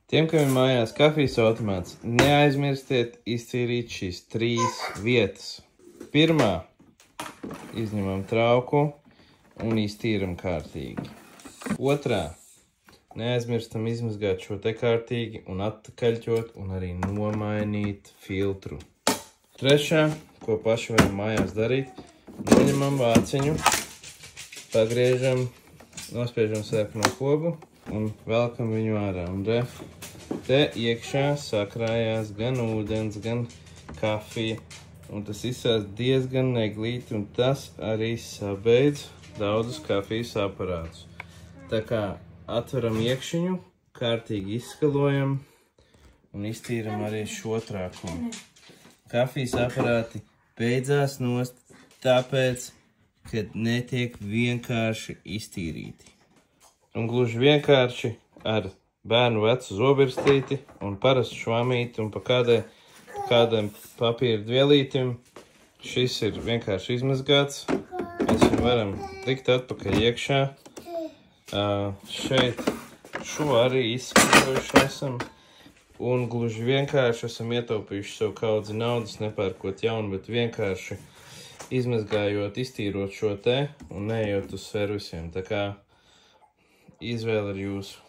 Tiem, kam ir mājās kafijas automāts, neaizmirstiet iztīrīt šīs 3 vietas. Pirmā, izņemam trauku un iztīram kārtīgi. Otrā, neaizmirstam izmazgāt šo te kārtīgi un attakaļķot un arī nomainīt filtru. Trešā, ko paši varam mājās darīt, noņemam vāciņu, pagriežam, nospiežam sērpno kobu un velkam viņu ārā. Un te iekšā sakrājās gan ūdens, gan kafija. Un tas izsās diezgan neglīti, un tas arī sabeidz daudzus kafijas aparātus. Tā kā atveram iekšiņu, kārtīgi izskalojam un iztīram arī šo trākumu. Kafijas aparāti beidzās nost tāpēc, ka netiek vienkārši iztīrīti. Un gluži vienkārši ar bērnu vecu zobirstīti un parastu švamīti un pa kādam papīra dvielītim. Šis ir vienkārši izmazgāts. Mēs viņu varam likt atpakaļ iekšā. Šeit šo arī izskatojuši esam. Un gluži vienkārši esam ietaupījuši sev kaudzi naudas, nepērkot jaunu, bet vienkārši izmazgājot, iztīrot šo te un neejot uz servisiem. Tā kā izvēle ir jūsu.